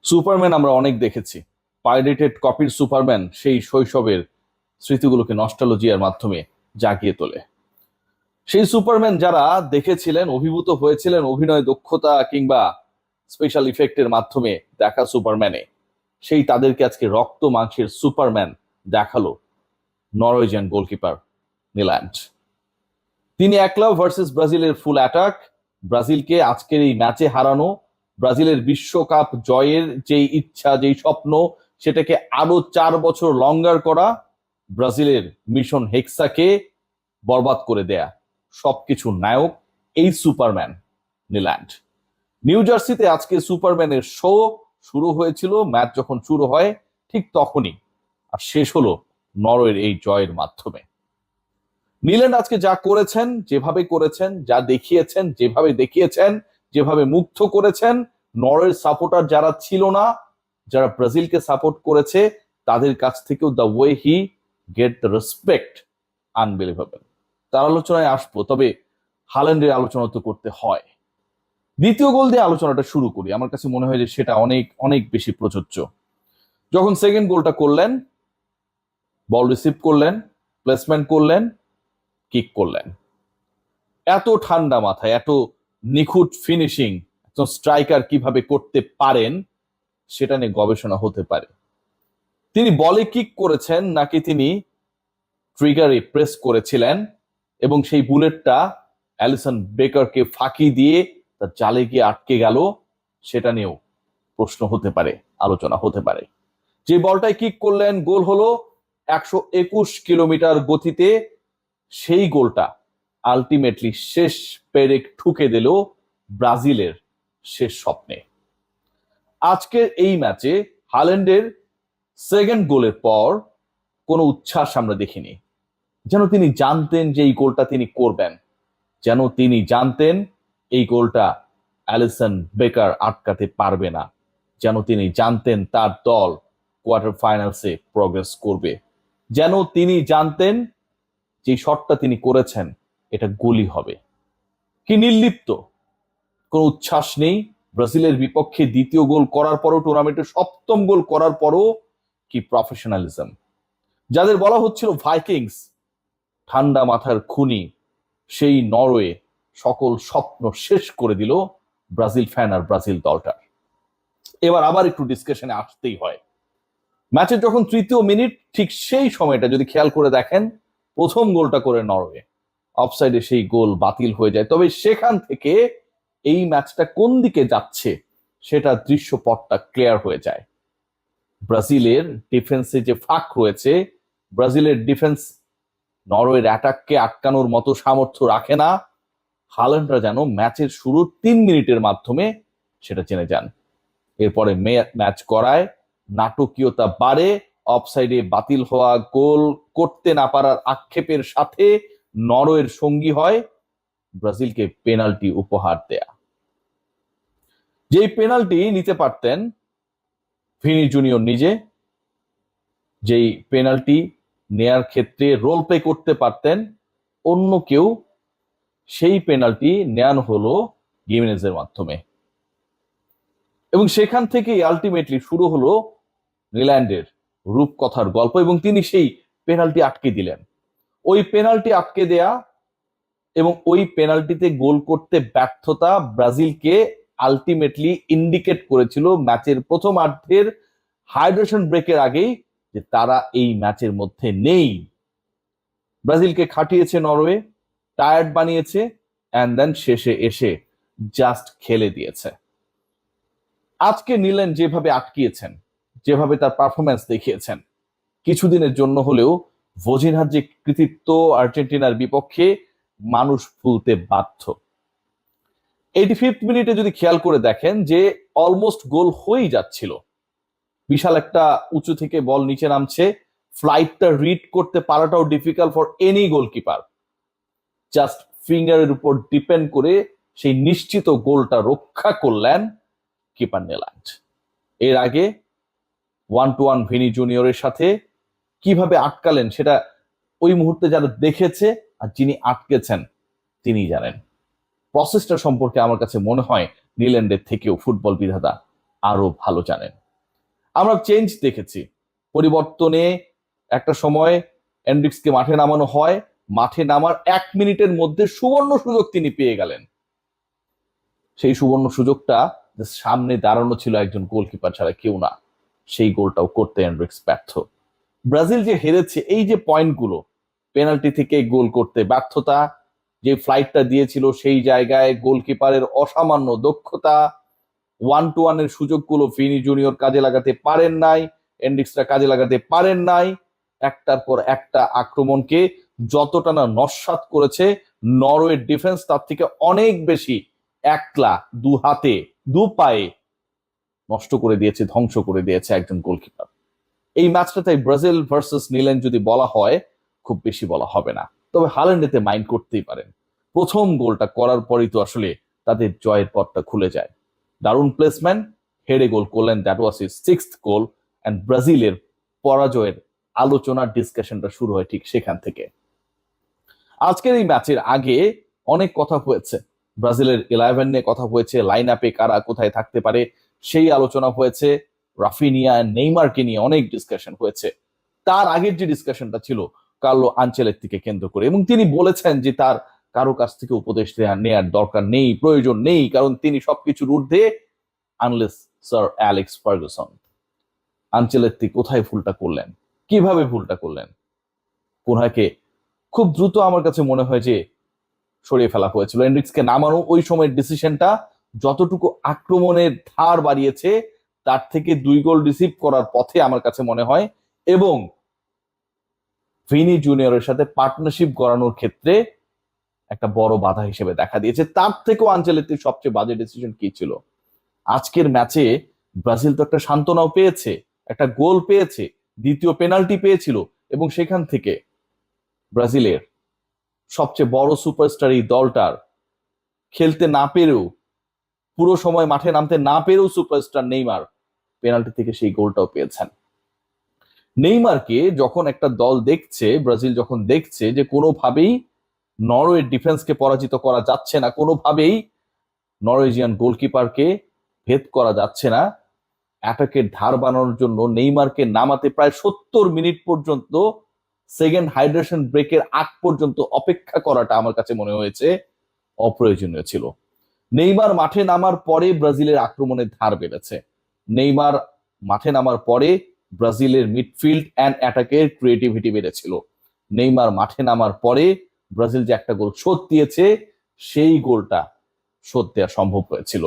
Superman আমরা অনেক দেখেছি। পাইরেটেড কপির সুপারম্যান সেই শৈশবের স্মৃতিগুলোকে নস্টালজিয়ার মাধ্যমে জাগিয়ে তোলে। সেই সুপারম্যান যারা দেখেছিলেন, অভিভূত হয়েছিলেন অভিনয় দক্ষতা কিংবা স্পেশাল ইফেক্টের মাধ্যমে দেখা সুপারম্যানে, সেই তাদেরকে আজকে রক্ত মাংসের সুপারম্যান দেখালো নরওয়েজিয়ান গোলকিপার নিল্যান্ড। তিনি একলা ভার্সেস ব্রাজিলের ফুল অ্যাটাক, ব্রাজিলকে আজকের এই ম্যাচে হারানো, ব্রাজিলের বিশ্বকাপ জয়ের যেই ইচ্ছা, যেই স্বপ্ন, সেটাকে আরো 4 বছর লঙ্গার করা, ব্রাজিলের মিশন হেক্সাকে বরবাদ করে দেয়া, সবকিছুর নায়ক এই সুপারম্যান নিল্যান্ড। নিউ জার্সিতে আজকে সুপারম্যানের শো শুরু হয়েছিল। ম্যাচ যখন শুরু হয় ঠিক তখনই, আর শেষ হলো নরওয়ের এই জয়ের মাধ্যমে। নিল্যান্ড আজকে যা করেছেন, যেভাবে করেছেন, যা দেখিয়েছেন, যেভাবে মুগ্ধ করেছেন, নরওয়ের সাপোর্টার যারা ছিল না, যারা ব্রাজিলকে সাপোর্ট করেছে, তাদের কাছ থেকেও the way he get the respect, unbelievable. তার আলোচনায় আসবো, তবে হাল্যান্ডের আলোচনা তো করতে হয়। দ্বিতীয় গোল দিয়ে আলোচনাটা শুরু করি। আমার কাছে মনে হয় যে সেটা অনেক অনেক বেশি প্রযোজ্য। যখন সেকেন্ড গোলটা করলেন, বল রিসিভ করলেন, প্লেসমেন্ট করলেন, কিক করলেন, এত ঠান্ডা মাথায়, এত নিখুঁত ফিনিশিং একজন স্ট্রাইকার কিভাবে করতে পারেন সেটা নিয়ে গবেষণা হতে পারে। তিনি বলে কিক করেছেন নাকি তিনি ট্রিগারে প্রেস করেছিলেন এবং সেই বুলেটটা অ্যালিসন বেকারকে ফাঁকি দিয়ে তার জালে গিয়ে আটকে গেল, সেটা নিয়েও প্রশ্ন হতে পারে, আলোচনা হতে পারে। যে বলটাই কিক করলেন, গোল হলো 121 কিলোমিটার গতিতে। সেই গোলটা আলটিমেটলি শেষ পেরেক ঠুকে দিল ব্রাজিলের শেষ স্বপ্নে। আজকের এই ম্যাচে হাল্যান্ডের সেকেন্ড গোলের পর কোনো উচ্ছ্বাস আমরা দেখিনি। যেন তিনি জানতেন যে এই গোলটা তিনি করবেন, যেন তিনি জানতেন এই গোলটা অ্যালিসন বেকার আটকাতে পারবে না, যেন তিনি জানতেন তার দল কোয়ার্টার ফাইনালসে প্রগ্রেস করবে, যেন তিনি জানতেন যে শটটা তিনি করেছেন এটা গোলই হবে। কি নির্লিপ্ত, কোনো উচ্ছ্বাস নেই। ব্রাজিলের বিপক্ষে দ্বিতীয় গোল করার পরও, টুর্নামেন্টের সপ্তম গোল করার পরও কি প্রফেশনালিজম। যাদের বলা হচ্ছিল ভাইকিংস, ঠান্ডা মাথার খুনি, সেই নরওয়ে সকল স্বপ্ন শেষ করে দিল ব্রাজিল ফ্যান আর ব্রাজিল দলটার। এবার আবার একটু ডিসকাশনে আসতেই হয়। ম্যাচের যখন তৃতীয় মিনিট, ঠিক সেই সময়টা যদি খেয়াল করে দেখেন, প্রথম গোলটা করে নরওয়ে, অফসাইডে সেই গোল বাতিল হয়ে যায়। তবে সেখান থেকে এই ম্যাচটা কোন দিকে যাচ্ছে সেটা দৃশ্যপটটা ক্লিয়ার হয়ে যায়। ব্রাজিলের ডিফেন্সে যে ফাঁক রয়েছে, ব্রাজিলের ডিফেন্স নরওয়ের অ্যাটাককে আটকানোর মতো সামর্থ্য রাখে না। হাল্যান্ডরা যেন ম্যাচের শুরুর 3 মিনিটের মাধ্যমে সেটা জেনে যান। এরপরে ম্যাচ করায় নাটকীয়তা বাড়ে, অফসাইডে বাতিল হওয়া গোল করতে না পারার আক্ষেপের সাথে নরওয়ের সঙ্গী হয় ব্রাজিলকে পেনাল্টি উপহার দেয়া। যেই পেনাল্টি নিতে পারতেন ভিনি জুনিয়র নিজে, যেই পেনাল্টি নেয়ার ক্ষেত্রে রোল প্লে করতে পারতেন অন্য কেউ, সেই পেনাল্টি নেয়ানো হলো গিমেনেজের মাধ্যমে। এবং সেখান থেকেই আলটিমেটলি শুরু হলো নিল্যান্ডের রূপকথার গল্প, এবং তিনি সেই পেনাল্টি আটকে দিলেন। ওই পেনাল্টি আটকে দেয়া এবং ওই পেনাল্টিতে গোল করতে ব্যর্থতা ব্রাজিলকে আলটিমেটলি ইন্ডিকেট করেছিল ম্যাচের প্রথমার্ধের হাইড্রেশন ব্রেকের আগেই যে তারা এই ম্যাচের মধ্যে নেই। ব্রাজিলকে খাটিয়েছে নরওয়ে, টায়ার্ড বানিয়েছে, অ্যান্ড দেন শেষে এসে জাস্ট খেলে দিয়েছে। আজকে নিল্যান্ড যেভাবে আটকিয়েছেন, যেভাবে তার পারফরমেন্স দেখিয়েছেন, কিছুদিনের জন্য হলেও ভোজিনহার যে কৃতিত্ব আর্জেন্টিনার বিপক্ষে মানুষ ভুলতে বাধ্য। 85 মিনিটে যদি খেয়াল করে দেখেন যে অলমোস্ট গোল হয়েই যাচ্ছিল, বিশাল একটা উঁচু থেকে বল নিচে নামছে, ফ্লাইটটা রিড করতে পারাটাও difficult for any goalkeeper. Just ফিঙ্গারের উপর ডিপেন্ড করে সেই নিশ্চিত গোলটা রক্ষা করলেন কিপার নিল্যান্ড। এর আগে 1-1 ভিনি জুনিয়রের সাথে কিভাবে আটকালেন সেটা ওই মুহূর্তে যারা দেখেছে আর যিনি আটকেছেন তিনিই জানেন। প্রসেসটা সম্পর্কে আমার কাছে মনে হয় নিল্যান্ডের থেকেও ফুটবল বিধাতা আরো ভালো জানেন। আমরা চেঞ্জ দেখেছি, পরিবর্তনে একটা সময় এন্ড্রিক্সকে মাঠে নামানো হয়, মাঠে নামার 1 মিনিটের মধ্যে সুবর্ণ সুযোগ তিনি পেয়ে গেলেন। সেই সুবর্ণ সুযোগটা সামনে দাঁড়ানো ছিল একজন গোলকিপার ছাড়া কেউ না, সেই গোলটাও করতে এন্ড্রিক্স ব্যর্থ। ব্রাজিল যে হেরেছে, এই যে পয়েন্টগুলো, পেনাল্টি থেকে গোল করতে ব্যর্থতা, যে ফ্লাইটটা দিয়েছিল সেই জায়গায় গোলকিপারের অসামান্য দক্ষতা, 1-to-1 সুযোগগুলো ভিনি জুনিয়র কাজে লাগাতে পারেন নাই, এন্ড্রিক্সরা কাজে লাগাতে পারেন নাই, একটার পর একটা আক্রমণকে যতটা না নস্যাৎ করেছে নরওয়ের ডিফেন্স, তার থেকে অনেক বেশি একলা দু হাতে দু পায়ে নষ্ট করে দিয়েছে, ধ্বংস করে দিয়েছে একজন গোলকিপার। এই ম্যাচটা তাই ব্রাজিল ভার্সেস নিউজিল্যান্ড যদি বলা হয় খুব বেশি বলা হবে না, তবে হাল্যান্ড এতে মাইন্ড করতেই পারেন। প্রথম গোলটা করার পরই তো আসলে তাদের জয়ের পথটা খুলে যায়। দারুণ প্লেসমেন্ট, হেডে গোল করলেন, that was his 6th goal, and ব্রাজিলের পরাজয়ের আলোচনার ডিসকাশনটা শুরু হয় ঠিক সেখান থেকে। আজকের এই ম্যাচের আগে অনেক কথা হয়েছে, ব্রাজিলের 11 নিয়ে কথা হয়েছে, লাইন আপে কারা কোথায় থাকতে পারে সেই আলোচনা হয়েছে, রাফিনিয়া নেইমারকে নিয়ে অনেক ডিসকাশন হয়েছে। তার আগের যে ডিসকাশনটা ছিল কার্লো আনচেলত্তিকে কেন্দ্র করে, এবং তিনি বলেছেন যে তার কারো কাছ থেকে উপদেশ নেওয়ার দরকার নেই, প্রয়োজন নেই, কারণ তিনি সবকিছুর ঊর্ধ্বে, unless sir Alex Ferguson. Ancelotti কোথায় ভুলটা করলেন, কিভাবে ভুলটা করলেন? কোনহাকে খুব দ্রুত আমার কাছে মনে হয় যে সরিয়ে ফেলা হয়েছিল। এন্ড্রিক্সকে নামানো ওই সময়ের ডিসিশনটা যতটুকু আক্রমণের ধার বাড়িয়েছে তার থেকে 2 গোল রিসিভ করার পথে আমার কাছে মনে হয়, এবং ভিনি জুনিয়রের সাথে পার্টনারশিপ গড়ানোর ক্ষেত্রে একটা বড় বাধা হিসেবে দেখা দিয়েছে। তার থেকেও আনচেলত্তির সবচেয়ে বাজে ডিসিশন কি ছিল? আজকের ম্যাচে ব্রাজিল তো একটা সান্ত্বনাও পেয়েছে, একটা গোল পেয়েছে, দ্বিতীয় পেনাল্টি পেয়েছিল, এবং সেখান থেকে ব্রাজিলের সবচেয়ে বড় সুপারস্টার এই দলটার খেলতে না পেরেও, পুরো সময় মাঠে নামতে না পেরেও সুপারস্টার নেইমার পেনাল্টি থেকে সেই গোলটাও পেয়েছেন। নেইমারকে যখন একটা দল দেখছে, ব্রাজিল যখন দেখছে যে কোনোভাবেই নরওয়ের ডিফেন্সকে পরাজিত করা যাচ্ছে না, কোনোভাবেই নরওয়েজিয়ান গোলকিপারকে ভেদ করা যাচ্ছে না, অ্যাটাকের ধার বানানোর জন্য নেইমারকে নামাতে প্রায় 70 মিনিট পর্যন্ত, সেকেন্ড হাইড্রেশন ব্রেকের আগ পর্যন্ত অপেক্ষা করাটা আমার কাছে মনে হয়েছে অপ্রয়োজনীয় ছিল। নেইমার মাঠে নামার পরে ব্রাজিলের আক্রমণের ধার বেড়েছে, নেইমার মাঠে নামার পরে ব্রাজিলের মিডফিল্ড অ্যান্ড অ্যাটাকের ক্রিয়েটিভিটি বেড়েছিল, নেইমার মাঠে নামার পরে ব্রাজিল যে একটা গোল শোধ দিয়েছে সেই গোলটা শোধ দেওয়া সম্ভব হয়েছিল।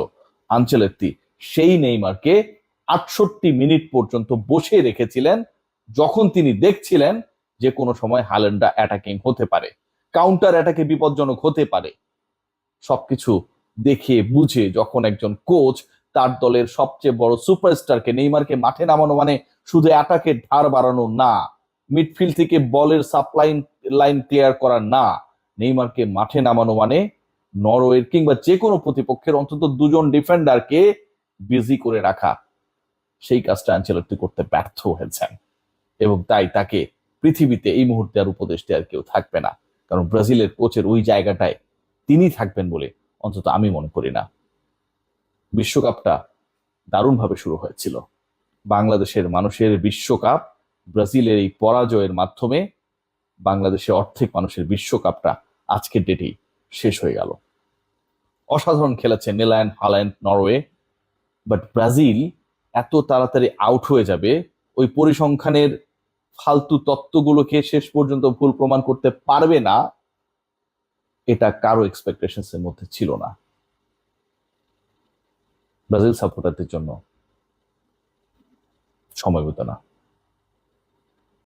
আনচেলত্তি সেই নেইমারকে 68 মিনিট পর্যন্ত বসে রেখেছিলেন, যখন তিনি দেখছিলেন যে কোনো সময় হাল্যান্ডরা অ্যাটাকিং হতে পারে, কাউন্টার অ্যাটাকে বিপজ্জনক হতে পারে। সবকিছু দেখে বুঝে যখন একজন কোচ তার দলের সবচেয়ে বড় সুপারস্টারকে, নেইমারকে মাঠে নামানো মানে শুধু অ্যাটাকের ধার বাড়ানো না, মিডফিল্ড থেকে বলের সাপ্লাই লাইন ক্লিয়ার করা না, নেইমারকে মাঠে নামানো মানে নরওয়ের কিংবা যে কোনো প্রতিপক্ষের অন্তত 2 জন ডিফেন্ডারকে বিজি করে রাখা, সেই কাজটা আনচেলত্তি করতে ব্যর্থ হয়েছেন, এবং তাই তাকে পৃথিবীতে এই মুহূর্তে আর উপদেশ দেওয়ার কেউ থাকবে না, কারণ ব্রাজিলের কোচের ওই জায়গাটায় তিনি থাকবেন বলে অন্তত আমি মনে করি না। বিশ্বকাপটা দারুণভাবে শুরু হয়েছিল, বাংলাদেশের মানুষের বিশ্বকাপ, ব্রাজিলের এই পরাজয়ের মাধ্যমে বাংলাদেশের অর্ধেক মানুষের বিশ্বকাপটা আজকের ডেটেই শেষ হয়ে গেল। অসাধারণ খেলেছে Netherland, Holland, Norway, but Brazil এত তাড়াতাড়ি আউট হয়ে যাবে, ওই পরিসংখ্যানের ফালতু তত্ত্বগুলোকে শেষ পর্যন্ত ভুল প্রমাণ করতে পারবে না, এটা কারো এক্সপেকটেশনস এর মধ্যে ছিল না। ব্রাজিল সাপোর্টারদের জন্য সময় হতো না।